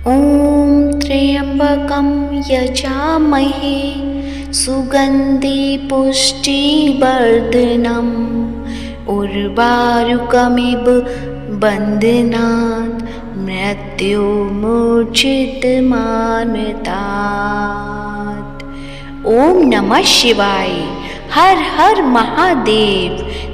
ॐ त्र्यम्बकं यजामहे सुगन्धि पुष्टिवर्धनम् उर्वारुकमिव बन्धनात् मृत्युर्मुक्षितमामृतात्। ओम नमः शिवाय। हर हर महादेव।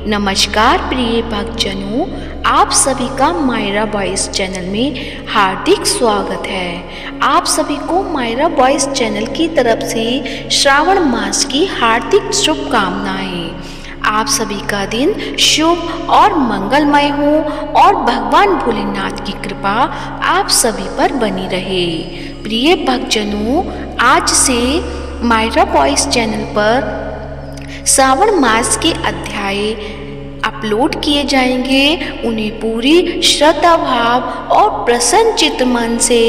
नमस्कार प्रिय भक्तजनों, आप सभी का मायरा वॉइस चैनल में हार्दिक स्वागत है। आप सभी को मायरा वॉइस चैनल की तरफ से श्रावण मास की हार्दिक शुभकामनाएं। आप सभी का दिन शुभ और मंगलमय हो और भगवान भोलेनाथ की कृपा आप सभी पर बनी रहे। प्रिय भक्तजनों, आज से मायरा वॉइस चैनल पर श्रावण मास के अध्याय अपलोड किए जाएंगे। उन्हें पूरी श्रद्धा भाव और प्रसन्न चित्त मन से,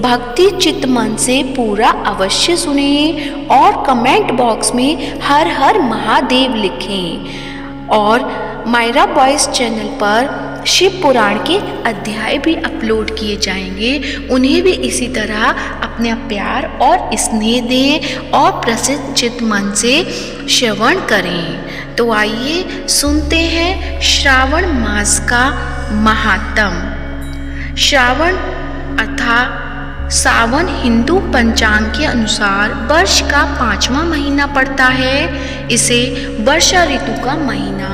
भक्ति चित्त मन से पूरा अवश्य सुनें और कमेंट बॉक्स में हर हर महादेव लिखें। और मायरा वॉइस चैनल पर शिव पुराण के अध्याय भी अपलोड किए जाएंगे। उन्हें भी इसी तरह अपना प्यार और स्नेह दें और प्रसन्न चित्त मन से श्रवण करें। तो आइए सुनते हैं श्रावण मास का महात्म। श्रावण अर्थात सावन हिंदू पंचांग के अनुसार वर्ष का 5वां महीना पड़ता है। इसे वर्षा ऋतु का महीना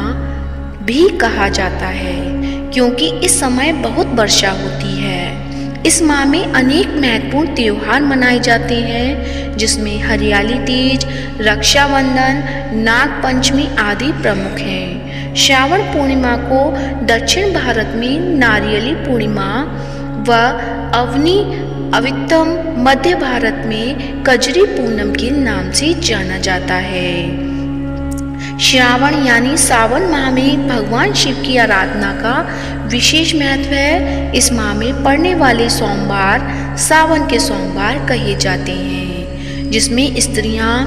भी कहा जाता है क्योंकि इस समय बहुत वर्षा होती है। इस माह में अनेक महत्वपूर्ण त्योहार मनाए जाते हैं, जिसमें हरियाली तीज, रक्षाबंधन, नाग पंचमी आदि प्रमुख हैं। श्रावण पूर्णिमा को दक्षिण भारत में नारियली पूर्णिमा व अवनी अवितम मध्य भारत में कजरी पूनम के नाम से जाना जाता है। श्रावण यानी सावन माह में भगवान शिव की आराधना का विशेष महत्व है। इस माह में पड़ने वाले सोमवार सावन के सोमवार कहे जाते हैं, जिसमें स्त्रियां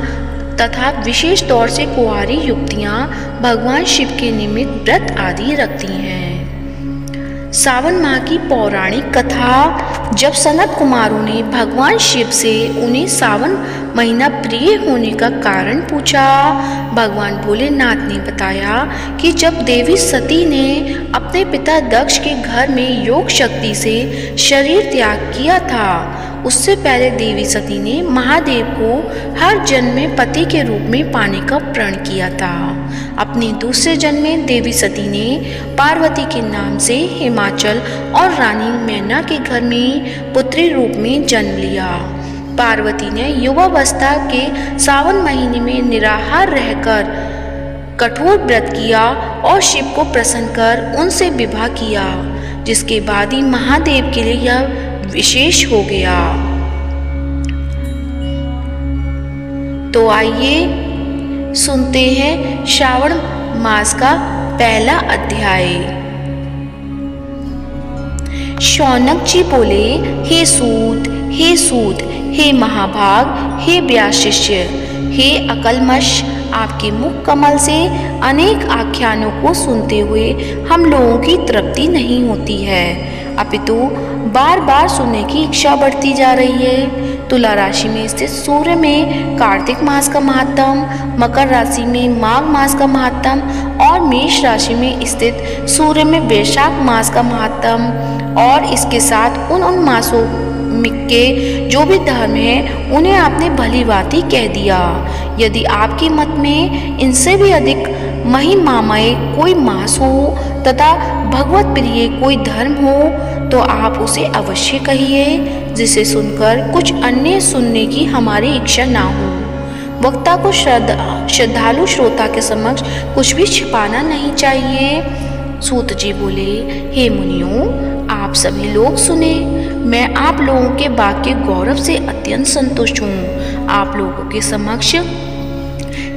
तथा विशेष तौर से कुंवारी युवतियां भगवान शिव के निमित्त व्रत आदि रखती हैं। सावन माह की पौराणिक कथा। जब सनत कुमारों ने भगवान शिव से उन्हें सावन महीना प्रिय होने का कारण पूछा, भगवान भोलेनाथ ने बताया कि जब देवी सती ने अपने पिता दक्ष के घर में योग शक्ति से शरीर त्याग किया था, उससे पहले देवी सती ने महादेव को हर जन्म में पति के रूप में पाने का प्रण किया था। अपने दूसरे जन्म में देवी सती ने पार्वती के नाम से हिमाचल और रानी मैना के घर में पुत्री रूप में जन्म लिया। पार्वती ने युवावस्था के सावन महीने में निराहार रहकर कठोर व्रत किया और शिव को प्रसन्न कर उनसे विवाह किया, जिसके बाद ही महादेव के लिए यह विशेष हो गया। तो आइए सुनते हैं श्रावण मास का पहला अध्याय। शौनक जी बोले, हे सूत, हे सूत, हे महाभाग, हे व्याशिष्य, हे अकलमश, आपके मुख कमल से अनेक आख्यानों को सुनते हुए हम लोगों की तृप्ति नहीं होती है, अपितु बार बार सुनने की इच्छा बढ़ती जा रही है। तुला राशि में स्थित सूर्य में कार्तिक मास का महात्म, मकर राशि में माघ मास का महात्म और मेष राशि में स्थित सूर्य में वैशाख मास का महात्म, और इसके साथ उन मासों के जो भी धर्म हैं उन्हें आपने भली भांति कह दिया। यदि आपके मत में इनसे भी अधिक महिमामय कोई मास हो तथा भगवत प्रिय कोई धर्म हो तो आप उसे अवश्य कहिए, जिसे सुनकर कुछ अन्य सुनने की हमारी इच्छा ना हो। वक्ता को श्रद्धालु श्रोता के समक्ष कुछ भी छिपाना नहीं चाहिए। सूत जी बोले, हे मुनियों, आप सभी लोग सुने। मैं आप लोगों के वाक्य गौरव से अत्यंत संतुष्ट हूँ। आप लोगों के समक्ष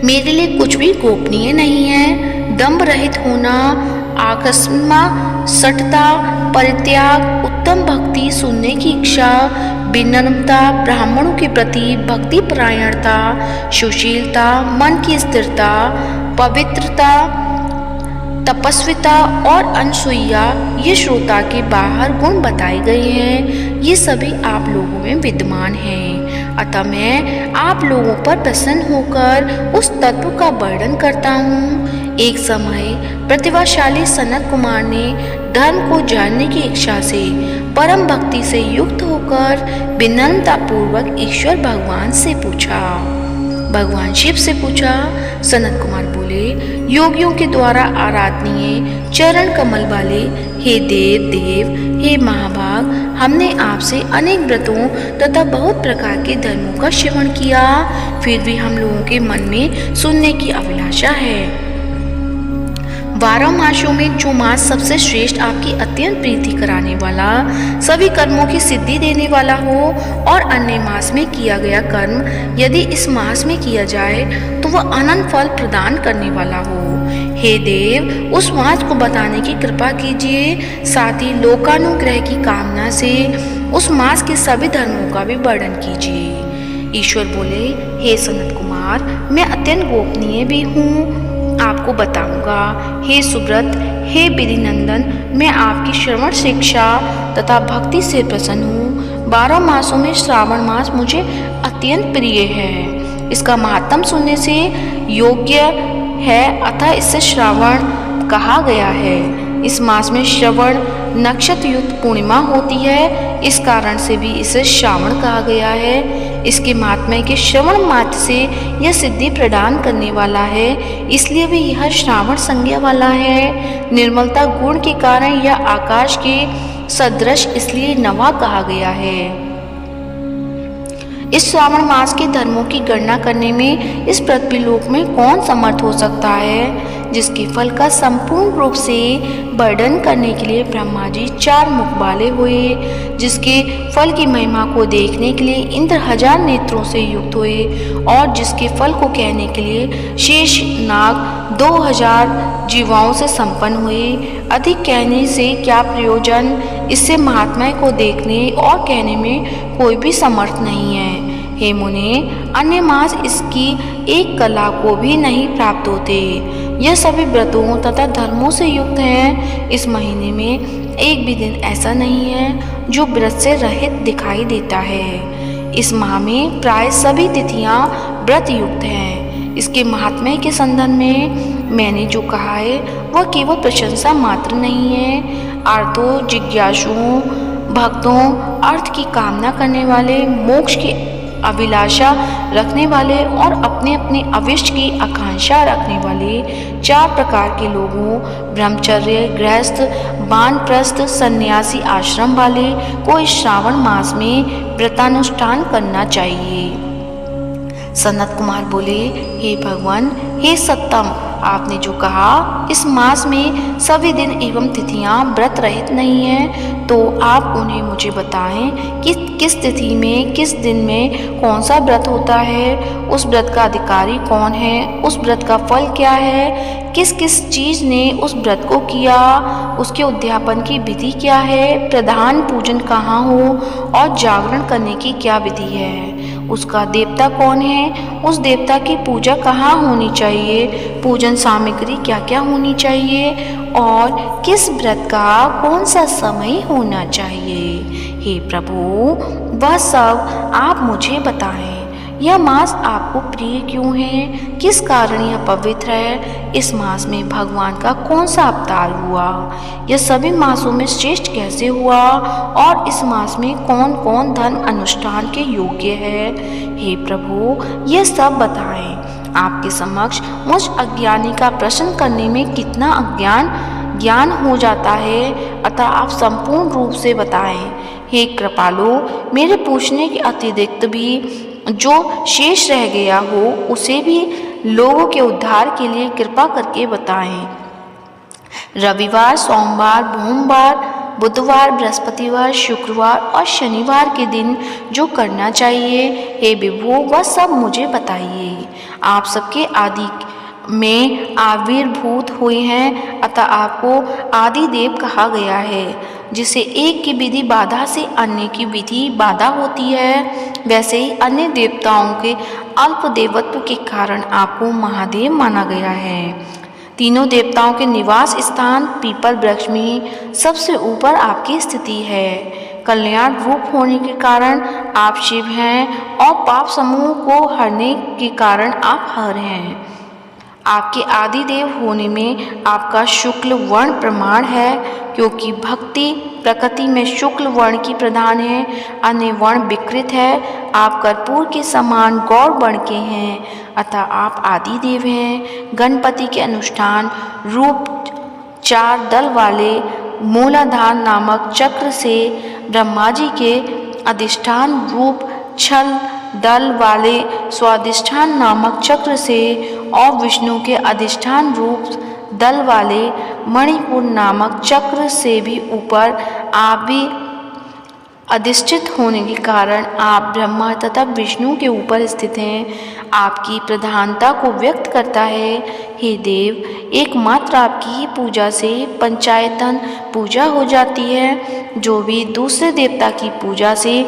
मेरे लिए कुछ भी गोपनीय नहीं है। दंभ रहित होना, आकस्मिक सठता, परित्याग, उत्तम भक्ति, सुनने की इच्छा, विनम्रता, ब्राह्मणों के प्रति भक्ति परायणता, सुशीलता, मन की स्थिरता, पवित्रता तपस्विता और अनसुईया ये श्रोता के बाहर गुण बताए गए हैं, ये सभी आप लोगों में विद्यमान हैं। अतः मैं आप लोगों पर प्रसन्न होकर उस तत्व का वर्णन करता हूँ। एक समय प्रतिभाशाली सनत कुमार ने धर्म को जानने की इच्छा से परम भक्ति से युक्त होकर विनम्रता पूर्वक ईश्वर भगवान से पूछा। भगवान शिव से पूछा। सनत कुमार बोले, योगियों के द्वारा आराधनीय चरण कमल वाले हे देव, हे महाभाग, हमने आपसे अनेक व्रतों तथा बहुत प्रकार के धर्मों का श्रवण किया, फिर भी हम लोगों के मन में सुनने की अभिलाषा है। 12 मासों में जो मास सबसे श्रेष्ठ, आपकी अत्यंत प्रीति कराने वाला, सभी कर्मों की सिद्धि देने वाला हो, और अन्य मास में किया गया कर्म यदि इस मास में किया जाए तो वह अनंत फल प्रदान करने वाला हो। हे देव, उस मास को बताने की कृपा कीजिए, साथ ही लोकानुग्रह की कामना से उस मास के सभी धर्मों का भी वर्णन कीजिए। ईश्वर बोले, हे सनत कुमार, मैं अत्यंत गोपनीय भी हूँ, आपको बताऊंगा। हे सुब्रत, हे विधिनंदन, मैं आपकी श्रवण शिक्षा तथा भक्ति से प्रसन्न हूँ। 12 मासों में श्रावण मास मुझे अत्यंत प्रिय है। इसका महात्म सुनने से योग्य है, अतः इसे श्रावण कहा गया है। इस मास में श्रवण नक्षत्र युक्त पूर्णिमा होती है, इस कारण से भी इसे श्रावण कहा गया है। इसके महात्म्य के श्रवण मात्र से यह सिद्धि प्रदान करने वाला है, इसलिए भी यह श्रावण संज्ञा वाला है। निर्मलता गुण के कारण यह आकाश के सदृश इसलिए नवा कहा गया है। इस श्रावण मास के धर्मों की गणना करने में इस पृथ्वी लोक में कौन समर्थ हो सकता है, जिसके फल का संपूर्ण रूप से वर्णन करने के लिए ब्रह्मा जी 4 मुख वाले हुए, जिसके फल की महिमा को देखने के लिए इंद्र 1000 नेत्रों से युक्त हुए, और जिसके फल को कहने के लिए शेष नाग 2000 जीवाओं से संपन्न हुए। अधिक कहने से क्या प्रयोजन, इससे महात्मा को देखने और कहने में कोई भी समर्थ नहीं है। हे मुने, अन्य मास इसकी एक कला को भी नहीं प्राप्त होते। यह सभी व्रतों तथा धर्मों से युक्त हैं। इस महीने में एक भी दिन ऐसा नहीं है जो व्रत से रहित दिखाई देता है। इस माह में प्राय सभी तिथियां व्रत युक्त हैं। इसके महात्म्य के संदर्भ में मैंने जो कहा है वह केवल प्रशंसा मात्र नहीं है। आर्तों, जिज्ञासुओं, भक्तों, अर्थ की कामना करने वाले, मोक्ष की अभिलाषा रखने वाले और अपने अपने अविष्ट की आकांक्षा रखने वाले 4 प्रकार के लोगों, ब्रह्मचर्य, गृहस्थ, वानप्रस्थ, सन्यासी आश्रम वाले को इस श्रावण मास में व्रतानुष्ठान करना चाहिए। सनत कुमार बोले, हे भगवान, हे सत्तम, आपने जो कहा इस मास में सभी दिन एवं तिथियां व्रत रहित नहीं हैं, तो आप उन्हें मुझे बताएं कि किस तिथि में, किस दिन में कौन सा व्रत होता है, उस व्रत का अधिकारी कौन है, उस व्रत का फल क्या है, किस किस चीज़ ने उस व्रत को किया, उसके उद्यापन की विधि क्या है, प्रधान पूजन कहाँ हो और जागरण करने की क्या विधि है, उसका देवता कौन है, उस देवता की पूजा कहाँ होनी चाहिए, पूजन सामग्री क्या क्या होनी चाहिए, और किस व्रत का कौन सा समय होना चाहिए। हे प्रभु, वह सब आप मुझे बताएं। यह मास आपको प्रिय क्यों है, किस कारण यह पवित्र है, इस मास में भगवान का कौन सा अवतार हुआ, यह सभी मासों में श्रेष्ठ कैसे हुआ, और इस मास में कौन कौन धर्म अनुष्ठान के योग्य है। हे प्रभु, यह सब बताएं। आपके समक्ष मुझ अज्ञानी का प्रश्न करने में कितना ज्ञान हो जाता है, अतः आप संपूर्ण रूप से बताएं। हे कृपालु, मेरे पूछने के अतिरिक्त भी जो शेष रह गया हो उसे भी लोगों के उद्धार के लिए कृपा करके बताएं। रविवार, सोमवार, सोमवार, बुधवार, बृहस्पतिवार, शुक्रवार और शनिवार के दिन जो करना चाहिए, हे विभु, वह सब मुझे बताइए। आप सबके आदि में आविर्भूत हुए हैं, अतः आपको आदि देव कहा गया है। जिसे एक की विधि बाधा से अन्य की विधि बाधा होती है, वैसे ही अन्य देवताओं के अल्प देवत्व के कारण आपको महादेव माना गया है। तीनों देवताओं के निवास स्थान पीपल वृक्ष में सबसे ऊपर आपकी स्थिति है। कल्याण रूप होने के कारण आप शिव हैं और पाप समूह को हरने के कारण आप हर हैं। आपके आदि देव होने में आपका शुक्ल वर्ण प्रमाण है, क्योंकि भक्ति प्रकृति में शुक्ल वर्ण की प्रधान है, अन्य वर्ण विकृत है। आप कर्पूर के समान गौर वर्ण के हैं, अतः आप आदि देव हैं। गणपति के अनुष्ठान रूप 4 दल वाले मूलाधार नामक चक्र से, ब्रह्मा जी के अधिष्ठान रूप 6 दल वाले स्वाधिष्ठान नामक चक्र से और विष्णु के अधिष्ठान रूप दल वाले मणिपुर नामक चक्र से भी ऊपर आप भी अधिष्ठित होने के कारण आप ब्रह्मा तथा विष्णु के ऊपर स्थित हैं। आपकी प्रधानता को व्यक्त करता है। हे देव, एकमात्र आपकी ही पूजा से पंचायतन पूजा हो जाती है, जो भी दूसरे देवता की पूजा से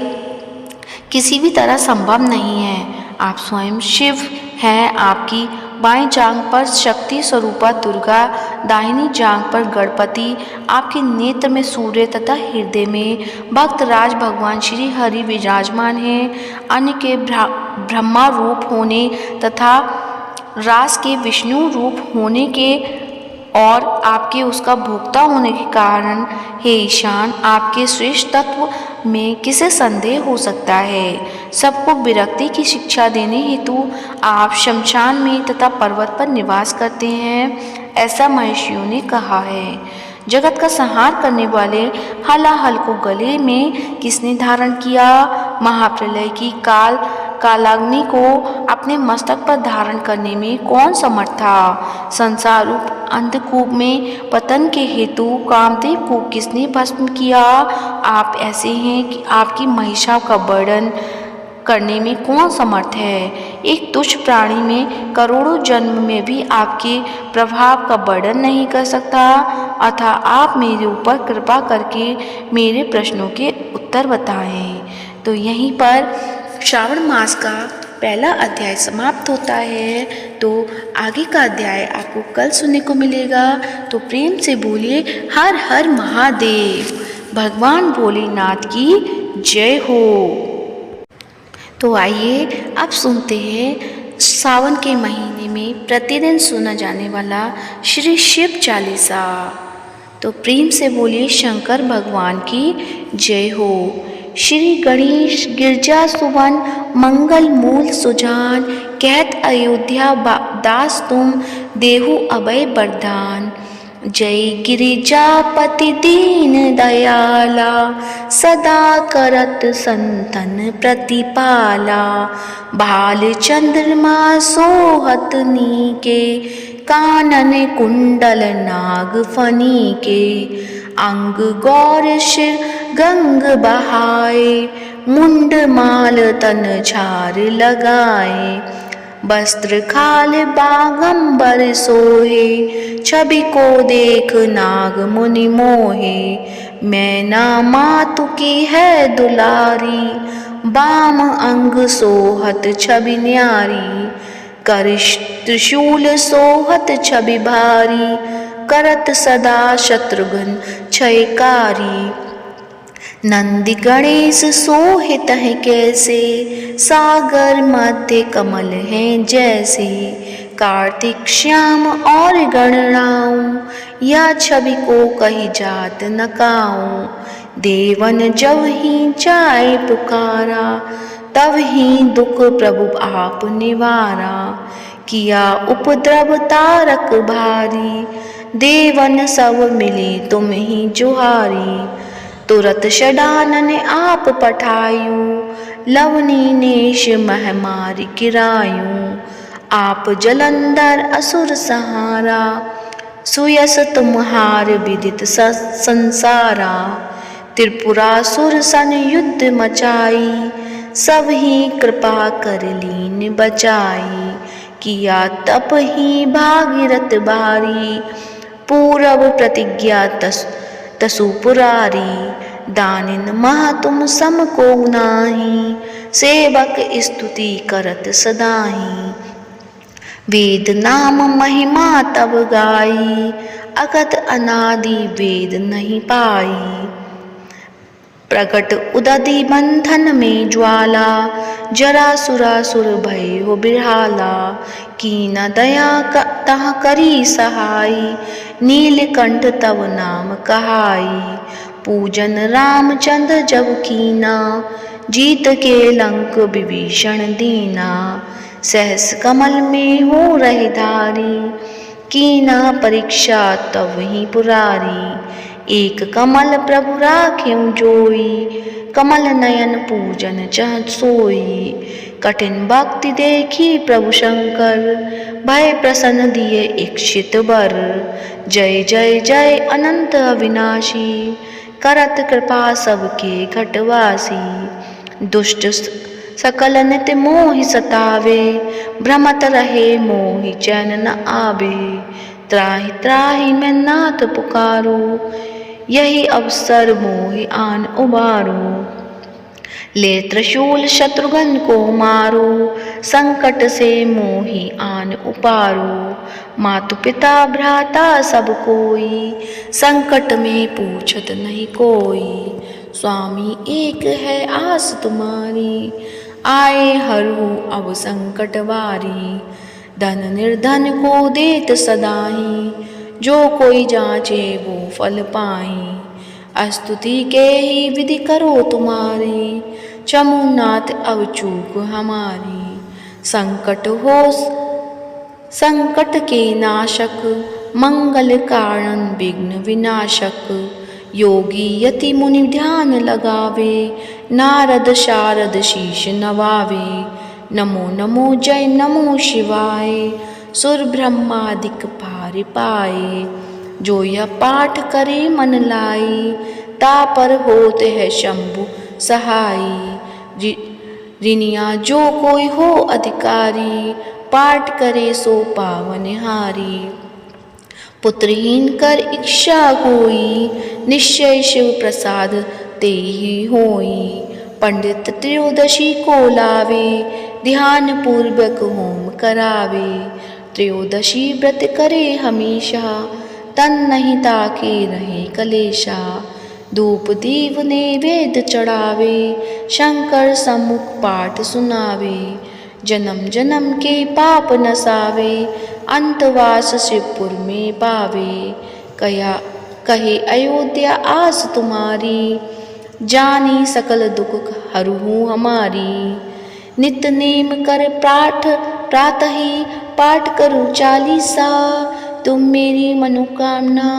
किसी भी तरह संभव नहीं है। आप स्वयं शिव हैं। आपकी बाईं जांघ पर शक्ति स्वरूपा दुर्गा, दाहिनी जांघ पर गणपति, आपके नेत्र में सूर्य तथा हृदय में भक्तराज भगवान श्री हरि विराजमान हैं। अन्य के ब्रह्मा रूप होने तथा रास के विष्णु रूप होने के और आपके उसका भोक्ता होने के कारण, हे ईशान, आपके श्रेष्ठ तत्व में किसे संदेह हो सकता है। सबको विरक्ति की शिक्षा देने हेतु आप शमशान में तथा पर्वत पर निवास करते हैं, ऐसा महर्षियों ने कहा है। जगत का संहार करने वाले हलाहल को गले में किसने धारण किया? महाप्रलय की कालाग्नि को अपने मस्तक पर धारण करने में कौन समर्थ था? संसार रूप अंधकूप में पतन के हेतु कामदेव को किसने भस्म किया? आप ऐसे हैं कि आपकी महिषा का वर्णन करने में कौन समर्थ है? एक तुच्छ प्राणी में करोड़ों जन्म में भी आपके प्रभाव का वर्णन नहीं कर सकता। अतः आप मेरे ऊपर कृपा करके मेरे प्रश्नों के उत्तर बताएं। तो यहीं पर श्रावण मास का पहला अध्याय समाप्त होता है। तो आगे का अध्याय आपको कल सुनने को मिलेगा। तो प्रेम से बोलिए हर हर महादेव, भगवान भोलेनाथ की जय हो। तो आइए अब सुनते हैं सावन के महीने में प्रतिदिन सुना जाने वाला श्री शिव चालीसा। तो प्रेम से बोलिए शंकर भगवान की जय हो। श्री गणेश गिरजा सुवन मंगल मूल सुजान, कहत अयोध्या दास तुम देहु अभय वरदान। जय गिरिजापति दीन दयाला, सदा करत संतन प्रतिपाला। भाल चंद्रमा सोहत नीके, कानन कुंडल नाग फनी के। अंग गौर शिर गंग बहाए, मुंड माल तन झार लगाए। वस्त्र खाल बागंबर सोहे, छवि को देख नाग मुनि मोहे। मैना मातु की है दुलारी, बाम अंग सोहत छवि न्यारी। कर त्रिशूल सोहत छवि भारी, करत सदा शत्रुघ्न क्षयकारी। नंदी गणेश सोहित है कैसे, सागर मध्य कमल हैं जैसे। कार्तिक श्याम और गणराऊं, या छवि को कही जात न काऊं। देवन जब ही चाहे पुकारा, तब ही दुख प्रभु आप निवारा। किया उपद्रव तारक भारी, देवन सब मिले तुम ही जुहारी। तुरत षडानन आप पठायूं, लवनी नेश महमारी गिरायूं। आप जलंधर असुर सहारा, सुयस तुम्हार विदित संसारा। त्रिपुरासुर सन युद्ध मचाई, सब ही कृपा कर लीन बचाई। किया तप ही भागीरथ भारी, पूरब प्रतिज्ञा तसु पुरारी। दानिन मह तुम सम को नाही, सेवक स्तुति करत सदाही। वेद नाम महिमा तब गाई, अगत अनादि वेद नहीं पाई। प्रकट उदधि बंधन में ज्वाला, जरा सुरासुर भय हो बिरहाला। कीन दया तह करी सहाई, नीलकंठ तब नाम कहाई। पूजन रामचंद्र जब कीना, जीत के लंक विभीषण दीना। सहस कमल में हो रहे धारी, कीना परीक्षा तब ही पुरारी। एक कमल प्रभु राख्यों जोई, कमल नयन पूजन चह सोई। कठिन भक्ति देखी प्रभु शंकर, भय प्रसन्न दिए इच्छित वर। जय जय जय अनंत अविनाशी, करत कृपा सबके घटवासी। दुष्ट सकल नित्य मोहि सतावे, भ्रमत रहे मोहि चैन न आवे। त्राहि त्राहि मैं नाथ पुकारो, यही अवसर मोहि आन उबारो। ले त्रिशूल शत्रुघ्न को मारो, संकट से मोहि आन उपारो। मातु पिता भ्राता सब कोई, संकट में पूछत नहीं कोई। स्वामी एक है आस तुम्हारी, आए हरू अब संकट वारी। धन निर्धन को देत सदाही, जो कोई जांचे वो फल पाई। स्तुति के ही विधि करो तुम्हारी, चमुनाथ अब चूक हमारी। संकट के नाशक, मंगल कारण विघ्न विनाशक। योगी यति मुनि ध्यान लगावे, नारद शारद शीश नवावे। नमो नमो जय नमो शिवाय, सुर ब्रह्मादिक पार पाए। जो यह पाठ करे मन लाई, तापर होते है शंभु सहाई। ऋनिया जो कोई हो अधिकारी, पाठ करे सो पावनहारी। पुत्रहीन कर इच्छा कोई, निश्चय शिव प्रसाद तेहि होई। पंडित त्रयोदशी को लावे, ध्यान पूर्वक होम करावे। त्रयोदशी व्रत करे हमेशा, तन नहीं ताके रहे कलेशा। धूप दीप नैवेद्य चढ़ावे, शंकर सम्मुख पाठ सुनावे। जन्म जन्म के पाप नसावे, अंतवास शिवपुर में पावे। कहे अयोध्या आस तुम्हारी, जानी सकल दुख हरू हमारी। नित नेम कर प्रातः ही पाठ करो चालीसा। तुम मेरी मनोकामना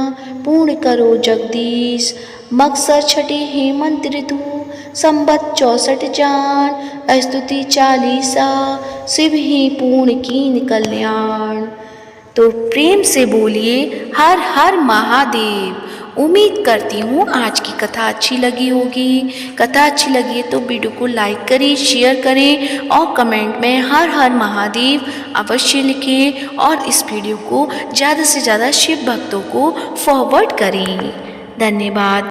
पूर्ण करो जगदीश। मकसर छठे हेमंत ऋतु, संबत 64 जान। स्तुति चालीसा, शिव ही पूर्ण कीन कल्याण। तो प्रेम से बोलिए हर हर महादेव। उम्मीद करती हूँ आज की कथा अच्छी लगी होगी। कथा अच्छी लगी है तो वीडियो को लाइक करें, शेयर करें और कमेंट में हर हर महादेव अवश्य लिखें। और इस वीडियो को ज़्यादा से ज़्यादा शिव भक्तों को फॉरवर्ड करें। धन्यवाद।